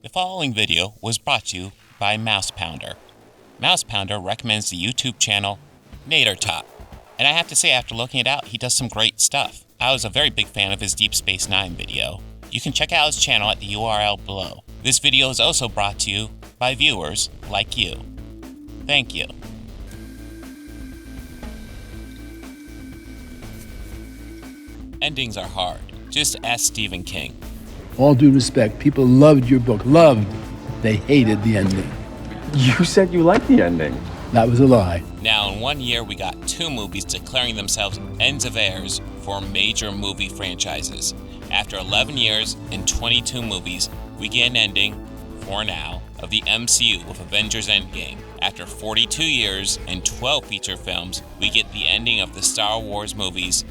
The following video was brought to you by Mouse Pounder. Mouse Pounder recommends the YouTube channel Narrated. And I have to say, after looking it out, he does some great stuff. I was a very big fan of his Deep Space Nine video. You can check out his channel at the URL below. This video is also brought to you by viewers like you. Thank you. Endings are hard. Just ask Stephen King. All due respect, people loved your book. Loved. They hated the ending. You said you liked the ending. That was a lie. Now, in 1 year, we got 2 movies declaring themselves ends of eras for major movie franchises. After 11 years and 22 movies, we get an ending, for now, of the MCU with Avengers Endgame. After 42 years and 12 feature films, we get the ending of the Star Wars movies,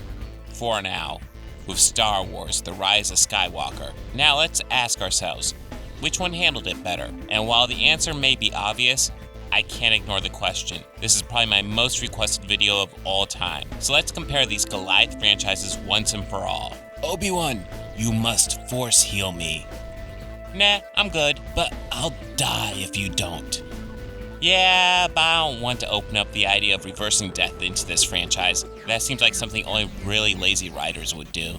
for now, with Star Wars: The Rise of Skywalker. Now let's ask ourselves, which one handled it better? And while the answer may be obvious, I can't ignore the question. This is probably my most requested video of all time. So let's compare these Goliath franchises once and for all. Obi-Wan, you must force heal me. Nah, I'm good, but I'll die if you don't. Yeah, but I don't want to open up the idea of reversing death into this franchise. That seems like something only really lazy writers would do.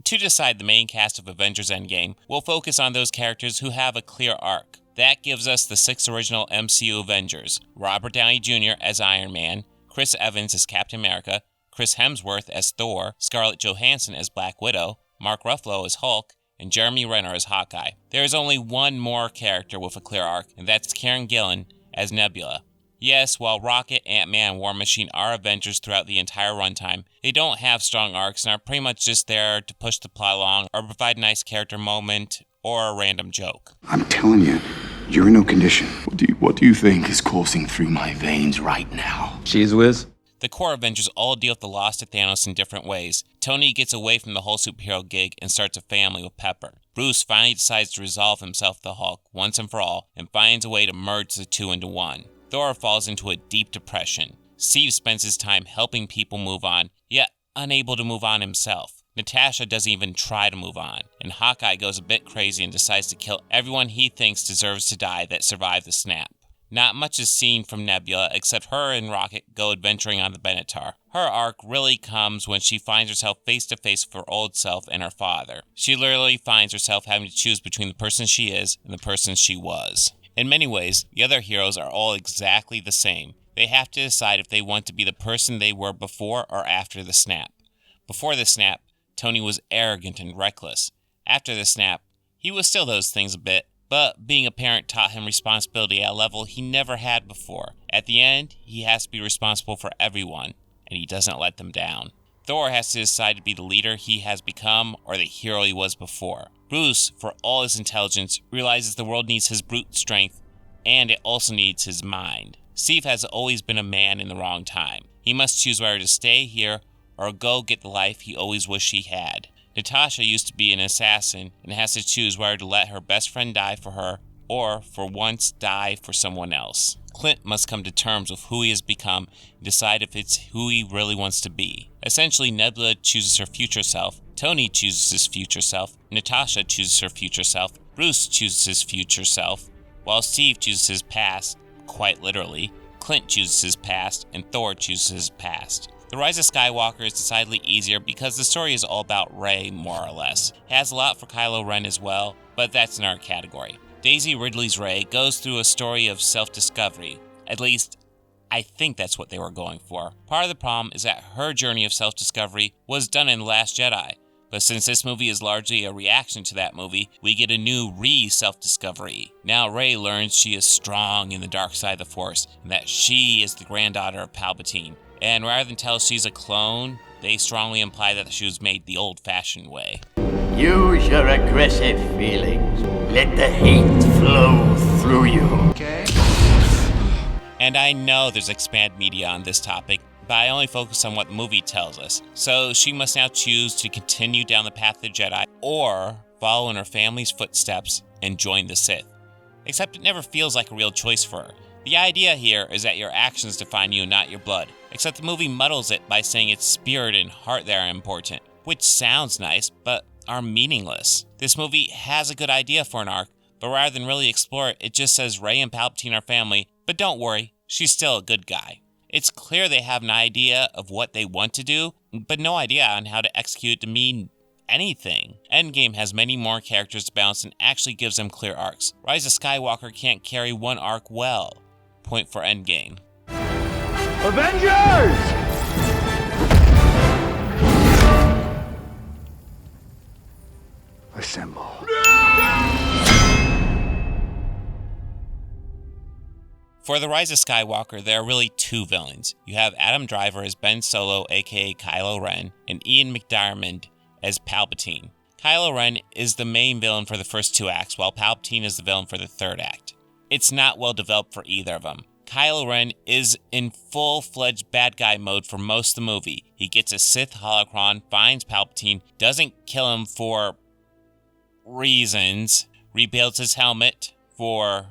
To decide the main cast of Avengers Endgame, we'll focus on those characters who have a clear arc. That gives us the 6 original MCU Avengers: Robert Downey Jr. as Iron Man, Chris Evans as Captain America, Chris Hemsworth as Thor, Scarlett Johansson as Black Widow, Mark Ruffalo as Hulk, and Jeremy Renner as Hawkeye. There is only one more character with a clear arc, and that's Karen Gillan as Nebula. Yes, while Rocket, Ant-Man, and War Machine are Avengers throughout the entire runtime, they don't have strong arcs and are pretty much just there to push the plot along or provide a nice character moment or a random joke. I'm telling you, you're in no condition. What do you think is coursing through my veins right now? Cheese whiz? The core Avengers all deal with the loss of Thanos in different ways. Tony gets away from the whole superhero gig and starts a family with Pepper. Bruce finally decides to resolve himself to the Hulk once and for all and finds a way to merge the two into one. Thor falls into a deep depression. Steve spends his time helping people move on, yet unable to move on himself. Natasha doesn't even try to move on, and Hawkeye goes a bit crazy and decides to kill everyone he thinks deserves to die that survived the snap. Not much is seen from Nebula, except her and Rocket go adventuring on the Benatar. Her arc really comes when she finds herself face to face with her old self and her father. She literally finds herself having to choose between the person she is and the person she was. In many ways, the other heroes are all exactly the same. They have to decide if they want to be the person they were before or after the snap. Before the snap, Tony was arrogant and reckless. After the snap, he was still those things a bit, but being a parent taught him responsibility at a level he never had before. At the end, he has to be responsible for everyone, and he doesn't let them down. Thor has to decide to be the leader he has become or the hero he was before. Bruce, for all his intelligence, realizes the world needs his brute strength, and it also needs his mind. Steve has always been a man in the wrong time. He must choose whether to stay here or go get the life he always wished he had. Natasha used to be an assassin and has to choose whether to let her best friend die for her or, for once, die for someone else. Clint must come to terms with who he has become and decide if it's who he really wants to be. Essentially, Nebula chooses her future self, Tony chooses his future self, Natasha chooses her future self, Bruce chooses his future self, while Steve chooses his past, quite literally, Clint chooses his past, and Thor chooses his past. The Rise of Skywalker is decidedly easier because the story is all about Rey, more or less. It has a lot for Kylo Ren as well, but that's another category. Daisy Ridley's Rey goes through a story of self-discovery. At least, I think that's what they were going for. Part of the problem is that her journey of self-discovery was done in The Last Jedi, But since this movie is largely a reaction to that movie, we get a new Rey self-discovery. Now Rey learns she is strong in the dark side of the Force, and that she is the granddaughter of Palpatine. And rather than tell us she's a clone, they strongly imply that she was made the old-fashioned way. Use your aggressive feelings. Let the hate flow through you. Okay. And I know there's expanded media on this topic, but I only focus on what the movie tells us. So she must now choose to continue down the path of the Jedi, or follow in her family's footsteps and join the Sith. Except it never feels like a real choice for her. The idea here is that your actions define you, not your blood. Except the movie muddles it by saying its spirit and heart that are important, which sounds nice, but are meaningless. This movie has a good idea for an arc, but rather than really explore it, it just says Rey and Palpatine are family, but don't worry, she's still a good guy. It's clear they have an idea of what they want to do, but no idea on how to execute it to mean anything. Endgame has many more characters to balance and actually gives them clear arcs. Rise of Skywalker can't carry one arc well. Point for Endgame. Avengers! Assemble. For The Rise of Skywalker, there are really two villains. You have Adam Driver as Ben Solo, aka Kylo Ren, and Ian McDiarmid as Palpatine. Kylo Ren is the main villain for the first two acts, while Palpatine is the villain for the third act. It's not well developed for either of them. Kylo Ren is in full-fledged bad guy mode for most of the movie. He gets a Sith holocron, finds Palpatine, doesn't kill him for reasons, rebuilds his helmet for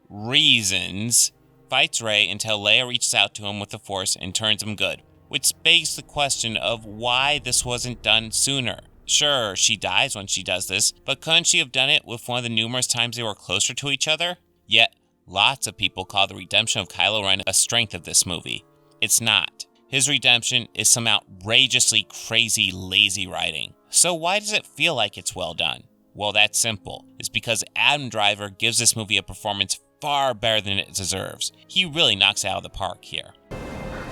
reasons, fights Rey until Leia reaches out to him with the Force and turns him good, which begs the question of why this wasn't done sooner. Sure, she dies when she does this, but couldn't she have done it with one of the numerous times they were closer to each other? Yet, lots of people call the redemption of Kylo Ren a strength of this movie. It's not. His redemption is some outrageously crazy, lazy writing. So why does it feel like it's well done? Well, that's simple. It's because Adam Driver gives this movie a performance far better than it deserves. He really knocks it out of the park here.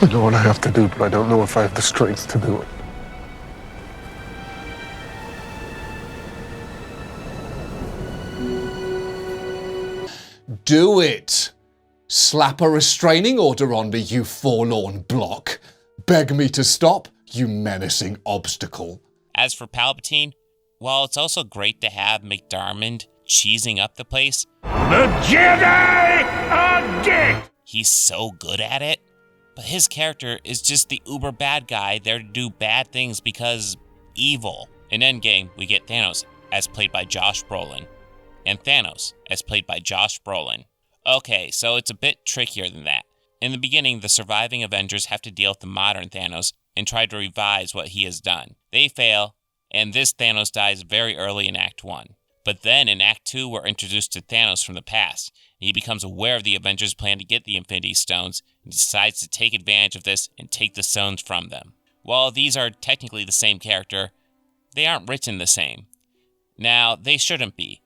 I know what I have to do, but I don't know if I have the strength to do it. Do it! Slap a restraining order on me, you forlorn block. Beg me to stop, you menacing obstacle. As for Palpatine, well, it's also great to have McDiarmid cheesing up the place. The Jedi are dead! He's so good at it, but his character is just the uber bad guy there to do bad things because evil. In Endgame, we get Thanos, as played by Josh Brolin, and Thanos, as played by Josh Brolin. Okay, so it's a bit trickier than that. In the beginning, the surviving Avengers have to deal with the modern Thanos and try to revise what he has done. They fail, and this Thanos dies very early in Act 1. But then in Act 2, we're introduced to Thanos from the past. He becomes aware of the Avengers' plan to get the Infinity Stones, and decides to take advantage of this and take the stones from them. While these are technically the same character, they aren't written the same. Now, they shouldn't be.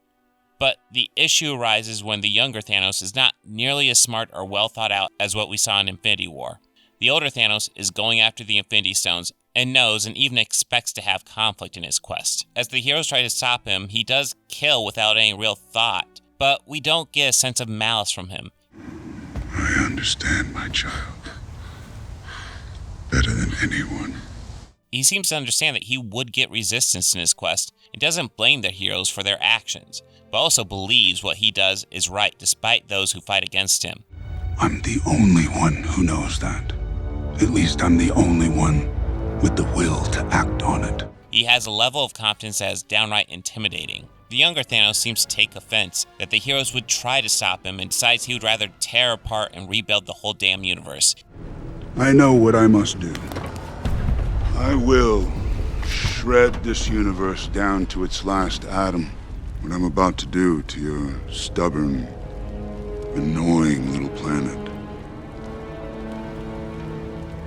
But the issue arises when the younger Thanos is not nearly as smart or well thought out as what we saw in Infinity War. The older Thanos is going after the Infinity Stones and knows and even expects to have conflict in his quest. As the heroes try to stop him, he does kill without any real thought, but we don't get a sense of malice from him. I understand, my child. Better than anyone. He seems to understand that he would get resistance in his quest and doesn't blame the heroes for their actions, but also believes what he does is right despite those who fight against him. I'm the only one who knows that. At least I'm the only one with the will to act on it. He has a level of competence that is downright intimidating. The younger Thanos seems to take offense that the heroes would try to stop him and decides he would rather tear apart and rebuild the whole damn universe. I know what I must do. I will shred this universe down to its last atom. What I'm about to do to your stubborn, annoying little planet.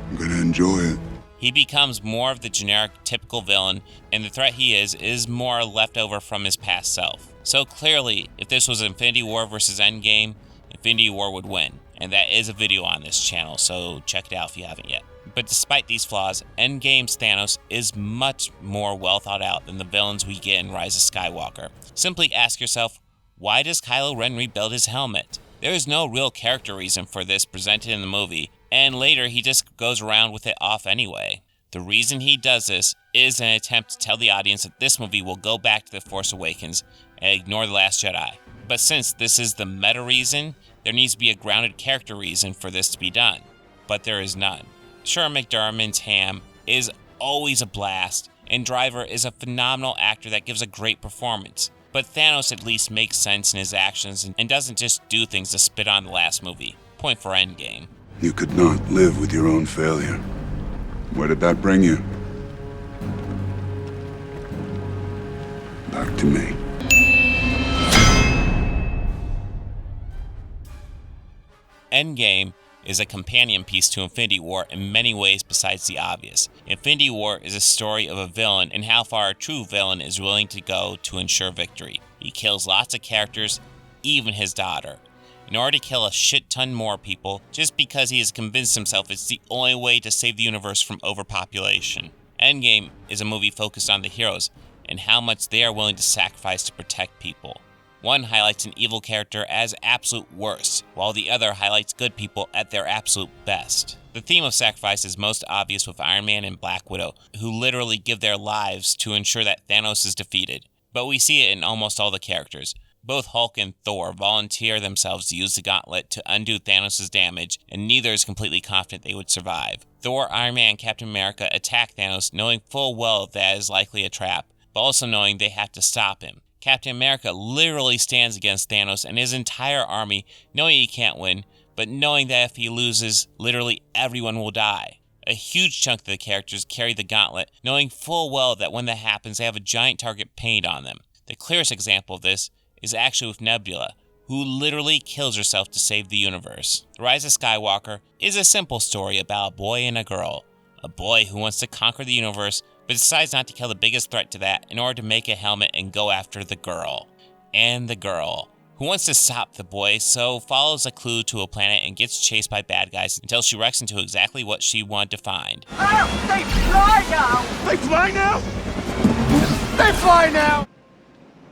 I'm gonna enjoy it. He becomes more of the generic, typical villain, and the threat he is more left over from his past self. So clearly, if this was Infinity War versus Endgame, Infinity War would win. And that is a video on this channel, so check it out if you haven't yet. But despite these flaws, Endgame's Thanos is much more well thought out than the villains we get in Rise of Skywalker. Simply ask yourself, why does Kylo Ren rebuild his helmet? There is no real character reason for this presented in the movie, and later he just goes around with it off anyway. The reason he does this is an attempt to tell the audience that this movie will go back to The Force Awakens and ignore The Last Jedi. But since this is the meta reason, there needs to be a grounded character reason for this to be done. But there is none. Sure, McDermott's Ham is always a blast, and Driver is a phenomenal actor that gives a great performance. But Thanos at least makes sense in his actions and doesn't just do things to spit on the last movie. Point for Endgame. You could not live with your own failure. Where did that bring you? Back to me. Endgame is a companion piece to Infinity War in many ways besides the obvious. Infinity War is a story of a villain and how far a true villain is willing to go to ensure victory. He kills lots of characters, even his daughter, in order to kill a shit ton more people just because he has convinced himself it's the only way to save the universe from overpopulation. Endgame is a movie focused on the heroes and how much they are willing to sacrifice to protect people. One highlights an evil character as absolute worst, while the other highlights good people at their absolute best. The theme of sacrifice is most obvious with Iron Man and Black Widow, who literally give their lives to ensure that Thanos is defeated. But we see it in almost all the characters. Both Hulk and Thor volunteer themselves to use the gauntlet to undo Thanos' damage, and neither is completely confident they would survive. Thor, Iron Man, and Captain America attack Thanos knowing full well that is likely a trap, but also knowing they have to stop him. Captain America literally stands against Thanos and his entire army, knowing he can't win, but knowing that if he loses, literally everyone will die. A huge chunk of the characters carry the gauntlet, knowing full well that when that happens, they have a giant target painted on them. The clearest example of this is actually with Nebula, who literally kills herself to save the universe. The Rise of Skywalker is a simple story about a boy and a girl. A boy who wants to conquer the universe, but decides not to kill the biggest threat to that in order to make a helmet and go after the girl. And the girl, who wants to stop the boy, so follows a clue to a planet and gets chased by bad guys until she wrecks into exactly what she wanted to find. Oh, they fly now! They fly now? They fly now!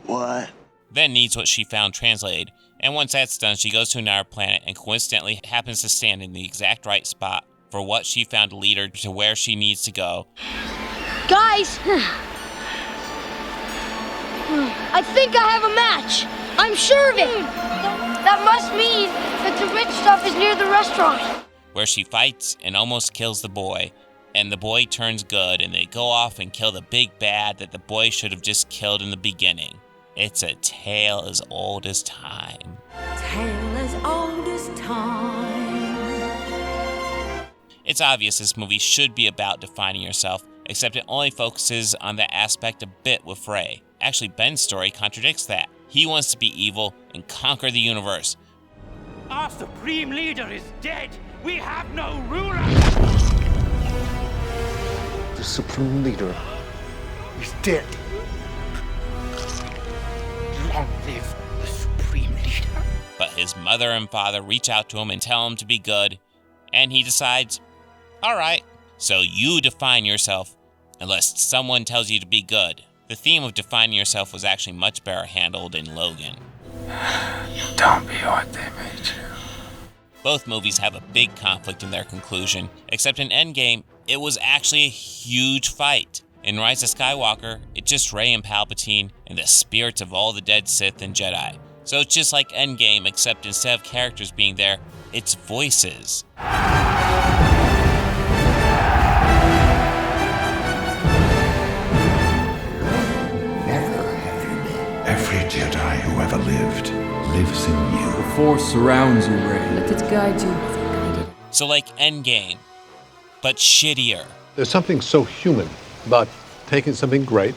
What? Then needs what she found translated, and once that's done, she goes to another planet and coincidentally happens to stand in the exact right spot for what she found to lead her to where she needs to go. Guys! I think I have a match! I'm sure of it! That must mean that the rich stuff is near the restaurant. Where she fights and almost kills the boy, and the boy turns good, and they go off and kill the big bad that the boy should have just killed in the beginning. It's a tale as old as time. Tale as old as time. It's obvious this movie should be about defining yourself, except it only focuses on that aspect a bit with Rey. Actually, Ben's story contradicts that. He wants to be evil and conquer the universe. Our supreme leader is dead. We have no ruler. The supreme leader He's dead. Long live the supreme leader. But his mother and father reach out to him and tell him to be good, and he decides, alright, so you define yourself unless someone tells you to be good. The theme of defining yourself was actually much better handled in Logan. Don't be what they made you. Both movies have a big conflict in their conclusion, except in Endgame, it was actually a huge fight. In Rise of Skywalker, it's just Rey and Palpatine and the spirits of all the dead Sith and Jedi. So it's just like Endgame, except instead of characters being there, it's voices. Every Jedi who ever lived lives in you. The Force surrounds you, Rey. Let it guide you. So like Endgame, but shittier. There's something so human about taking something great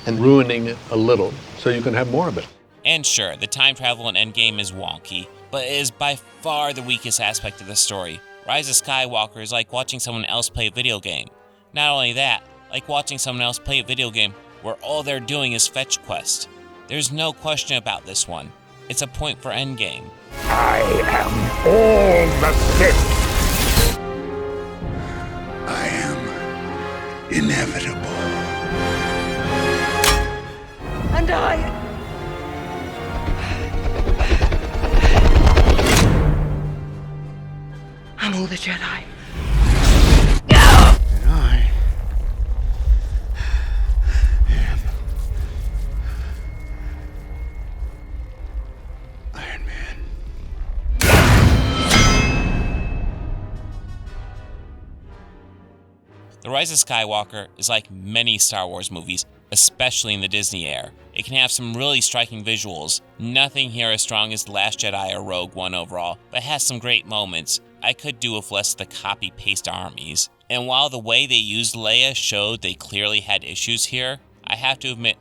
and ruining it a little so you can have more of it. And sure, the time travel in Endgame is wonky, but it is by far the weakest aspect of the story. Rise of Skywalker is like watching someone else play a video game. Not only that, like watching someone else play a video game where all they're doing is fetch quest. There's no question about this one. It's a point for Endgame. I am all the Sith. inevitable. And I'm all the Jedi. And I am Iron Man. The Rise of Skywalker is like many Star Wars movies, especially in the Disney era. It can have some really striking visuals. Nothing here as strong as The Last Jedi or Rogue One overall, but it has some great moments. I could do with less of the copy-paste armies. And while the way they used Leia showed they clearly had issues here, I have to admit,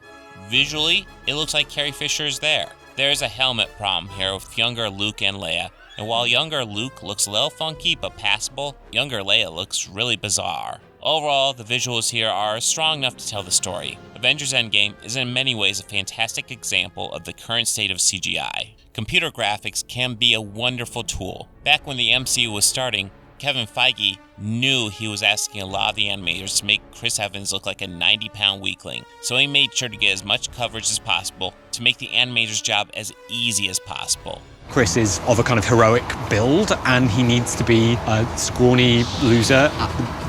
visually, it looks like Carrie Fisher is there. There's a helmet problem here with younger Luke and Leia, and while younger Luke looks a little funky but passable, younger Leia looks really bizarre. Overall, the visuals here are strong enough to tell the story. Avengers Endgame is in many ways a fantastic example of the current state of CGI. Computer graphics can be a wonderful tool. Back when the MCU was starting, Kevin Feige knew he was asking a lot of the animators to make Chris Evans look like a 90-pound weakling, so he made sure to get as much coverage as possible to make the animators' job as easy as possible. Chris is of a kind of heroic build and he needs to be a scrawny loser.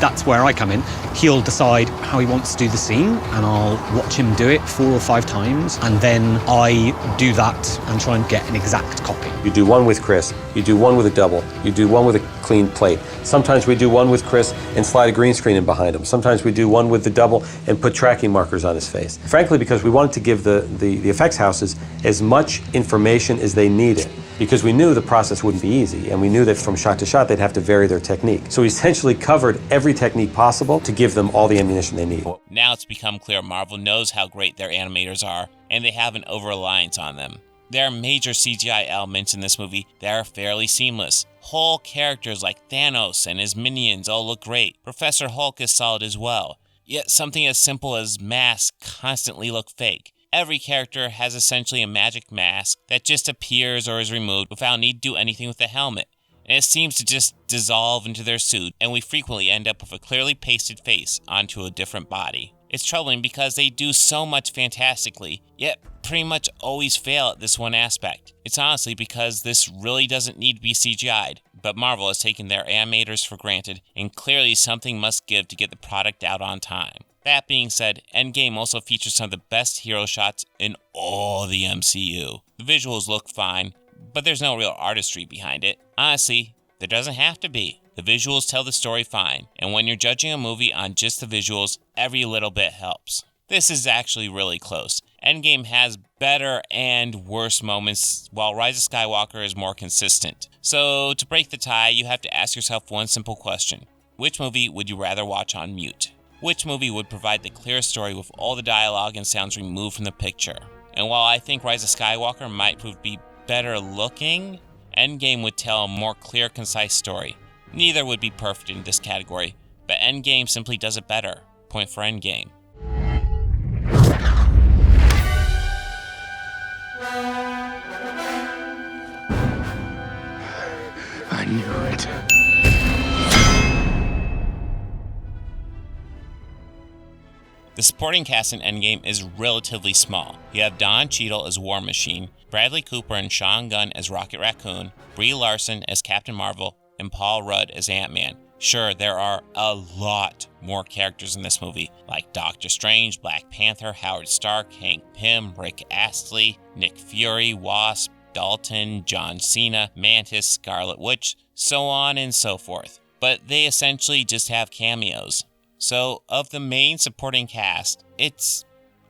That's where I come in. He'll decide how he wants to do the scene and I'll watch him do it 4 or 5 times and then I do that and try and get an exact copy. You do one with Chris, you do one with a double, you do one with a clean plate. Sometimes we do one with Chris and slide a green screen in behind him. Sometimes we do one with the double and put tracking markers on his face. Frankly, because we wanted to give the effects houses as much information as they needed, because we knew the process wouldn't be easy, and we knew that from shot to shot they'd have to vary their technique. So we essentially covered every technique possible to give them all the ammunition they need. Now it's become clear Marvel knows how great their animators are, and they have an over-reliance on them. There are major CGI elements in this movie that are fairly seamless. Whole characters like Thanos and his minions all look great. Professor Hulk is solid as well. Yet something as simple as masks constantly look fake. Every character has essentially a magic mask that just appears or is removed without need to do anything with the helmet. And it seems to just dissolve into their suit, and we frequently end up with a clearly pasted face onto a different body. It's troubling because they do so much fantastically, yet pretty much always fail at this one aspect. It's honestly because this really doesn't need to be CGI'd, but Marvel has taken their animators for granted, and clearly something must give to get the product out on time. That being said, Endgame also features some of the best hero shots in all the MCU. The visuals look fine, but there's no real artistry behind it. Honestly, there doesn't have to be. The visuals tell the story fine, and when you're judging a movie on just the visuals, every little bit helps. This is actually really close. Endgame has better and worse moments, while Rise of Skywalker is more consistent. So, to break the tie, you have to ask yourself one simple question. Which movie would you rather watch on mute? Which movie would provide the clearest story with all the dialogue and sounds removed from the picture? And while I think Rise of Skywalker might prove to be better looking, Endgame would tell a more clear, concise story. Neither would be perfect in this category, but Endgame simply does it better. Point for Endgame. I knew it. The supporting cast in Endgame is relatively small. You have Don Cheadle as War Machine, Bradley Cooper and Sean Gunn as Rocket Raccoon, Brie Larson as Captain Marvel, and Paul Rudd as Ant-Man. Sure, there are a lot more characters in this movie, like Doctor Strange, Black Panther, Howard Stark, Hank Pym, Rick Astley, Nick Fury, Wasp, Dalton, John Cena, Mantis, Scarlet Witch, so on and so forth. But they essentially just have cameos. So, of the main supporting cast, it's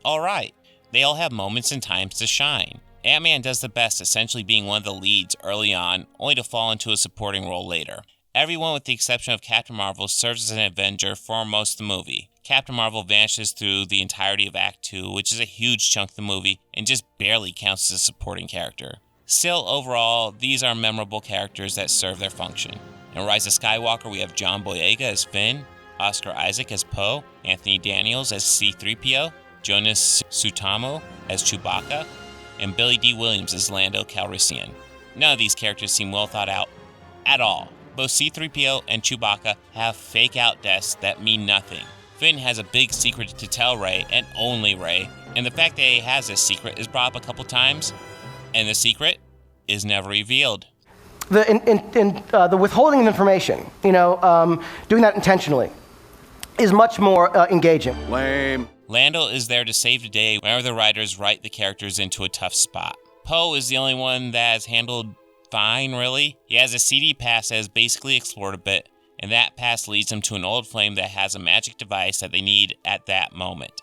alright. They all have moments and times to shine. Ant-Man does the best, essentially being one of the leads early on, only to fall into a supporting role later. Everyone with the exception of Captain Marvel serves as an Avenger for most of the movie. Captain Marvel vanishes through the entirety of Act 2, which is a huge chunk of the movie, and just barely counts as a supporting character. Still, overall, these are memorable characters that serve their function. In Rise of Skywalker, we have John Boyega as Finn, Oscar Isaac as Poe, Anthony Daniels as C-3PO, Jonas Suotamo as Chewbacca, and Billy D. Williams as Lando Calrissian. None of these characters seem well thought out at all. Both C-3PO and Chewbacca have fake-out deaths that mean nothing. Finn has a big secret to tell Rey, and only Rey, and the fact that he has this secret is brought up a couple times, and the secret is never revealed. The withholding of information, doing that intentionally, is much more engaging. Lame. Lando is there to save the day whenever the writers write the characters into a tough spot. Poe is the only one that is handled fine, really. He has a CD pass that is basically explored a bit, and that pass leads him to an old flame that has a magic device that they need at that moment.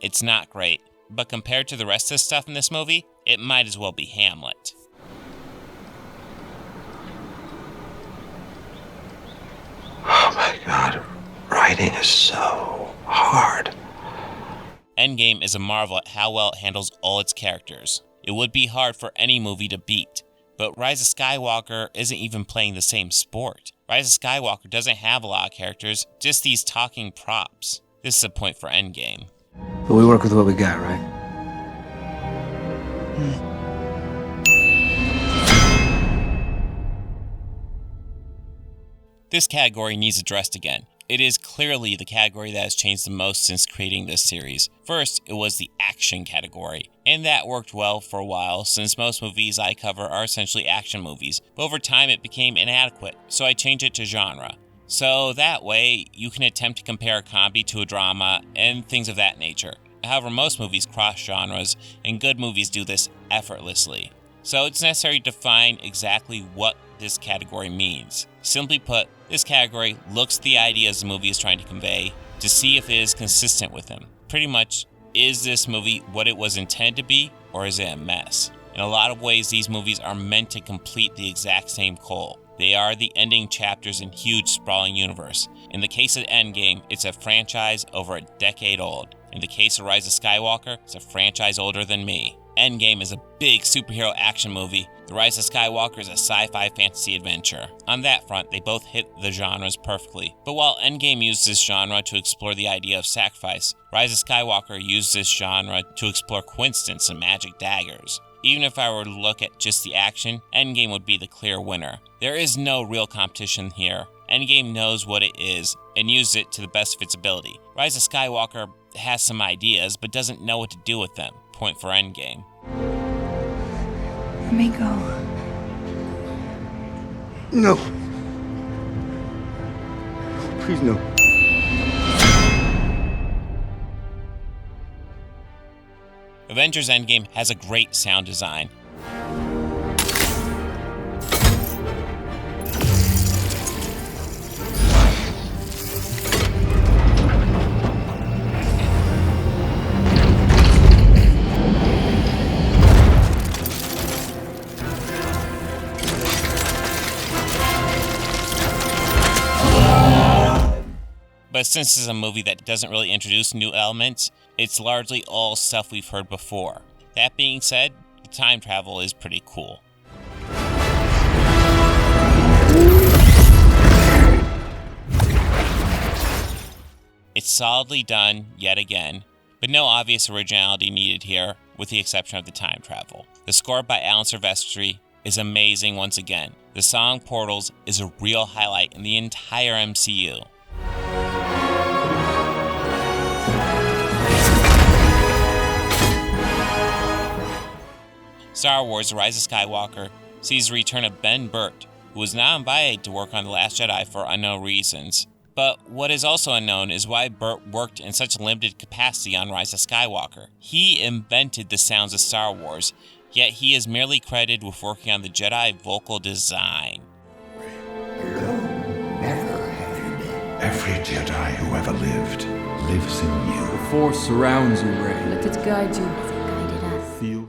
It's not great, but compared to the rest of the stuff in this movie, it might as well be Hamlet. Oh my god, writing is so hard. Endgame is a marvel at how well it handles all its characters. It would be hard for any movie to beat, but Rise of Skywalker isn't even playing the same sport. Rise of Skywalker doesn't have a lot of characters, just these talking props. This is a point for Endgame. But we work with what we got, right? This category needs addressed again. It is clearly the category that has changed the most since creating this series. First, it was the action category, and that worked well for a while since most movies I cover are essentially action movies, but over time it became inadequate, so I changed it to genre. So that way, you can attempt to compare a comedy to a drama and things of that nature. However, most movies cross genres, and good movies do this effortlessly. So it's necessary to define exactly what this category means. Simply put, this category looks at the ideas the movie is trying to convey to see if it is consistent with them. Pretty much, is this movie what it was intended to be, or is it a mess? In a lot of ways, these movies are meant to complete the exact same goal. They are the ending chapters in a huge, sprawling universe. In the case of Endgame, it's a franchise over a decade old. In the case of Rise of Skywalker, it's a franchise older than me. Endgame is a big superhero action movie. The Rise of Skywalker is a sci-fi fantasy adventure. On that front, they both hit the genres perfectly. But while Endgame used this genre to explore the idea of sacrifice, Rise of Skywalker used this genre to explore coincidence and magic daggers. Even if I were to look at just the action, Endgame would be the clear winner. There is no real competition here. Endgame knows what it is and uses it to the best of its ability. Rise of Skywalker has some ideas but doesn't know what to do with them. Point for Endgame. Let me go. No. Please, no. Avengers Endgame has a great sound design. But since this is a movie that doesn't really introduce new elements, it's largely all stuff we've heard before. That being said, the time travel is pretty cool. It's solidly done, yet again, but no obvious originality needed here, with the exception of the time travel. The score by Alan Silvestri is amazing once again. The song Portals is a real highlight in the entire MCU. Star Wars: The Rise of Skywalker sees the return of Ben Burtt, who was not invited to work on The Last Jedi for unknown reasons. But what is also unknown is why Burtt worked in such a limited capacity on Rise of Skywalker. He invented the sounds of Star Wars, yet he is merely credited with working on the Jedi vocal design. Never have you been. Every Jedi who ever lived lives in you. The Force surrounds you, Rey. Let it guide you. Feel.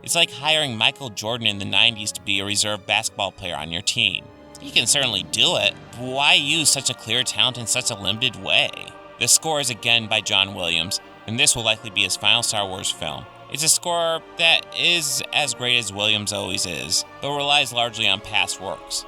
It's like hiring Michael Jordan in the 90s to be a reserve basketball player on your team. You can certainly do it, but why use such a clear talent in such a limited way? The score is again by John Williams, and this will likely be his final Star Wars film. It's a score that is as great as Williams always is, but relies largely on past works.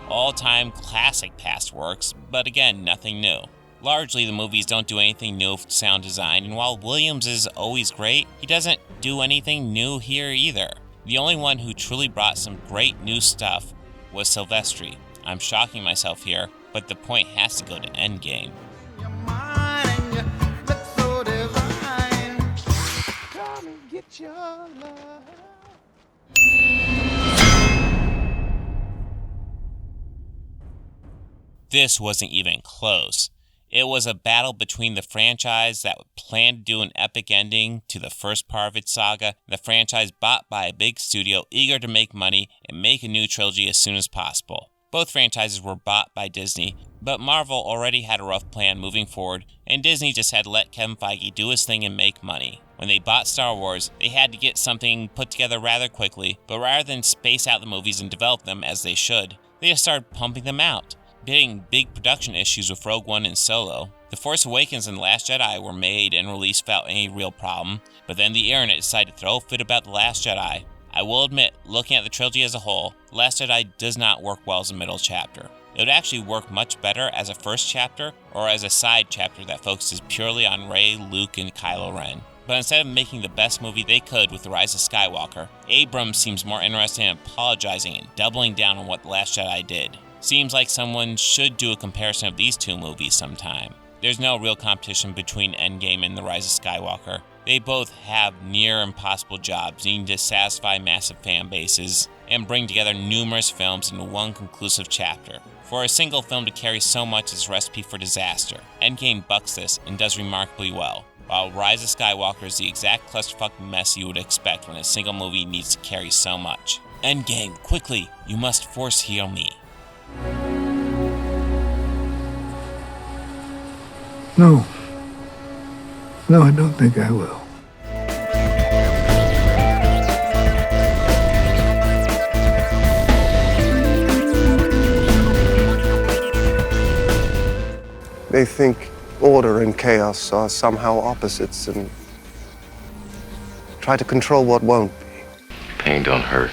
All-time classic past works, but again, nothing new. Largely, the movies don't do anything new with sound design, and while Williams is always great, he doesn't do anything new here either. The only one who truly brought some great new stuff was Silvestri. I'm shocking myself here, but the point has to go to Endgame. This wasn't even close. It was a battle between the franchise that planned to do an epic ending to the first part of its saga, and the franchise bought by a big studio eager to make money and make a new trilogy as soon as possible. Both franchises were bought by Disney, but Marvel already had a rough plan moving forward, and Disney just had to let Kevin Feige do his thing and make money. When they bought Star Wars, they had to get something put together rather quickly, but rather than space out the movies and develop them as they should, they just started pumping them out, getting big production issues with Rogue One and Solo. The Force Awakens and The Last Jedi were made and released without any real problem, but then the internet decided to throw a fit about The Last Jedi. I will admit, looking at the trilogy as a whole, The Last Jedi does not work well as a middle chapter. It would actually work much better as a first chapter or as a side chapter that focuses purely on Rey, Luke, and Kylo Ren. But instead of making the best movie they could with The Rise of Skywalker, Abrams seems more interested in apologizing and doubling down on what The Last Jedi did. Seems like someone should do a comparison of these two movies sometime. There's no real competition between Endgame and The Rise of Skywalker. They both have near impossible jobs needing to satisfy massive fan bases and bring together numerous films into one conclusive chapter. For a single film to carry so much is a recipe for disaster. Endgame bucks this and does remarkably well, while Rise of Skywalker is the exact clusterfuck mess you would expect when a single movie needs to carry so much. Endgame, quickly, you must force heal me. No. No, I don't think I will. They think order and chaos are somehow opposites and try to control what won't be. Pain don't hurt.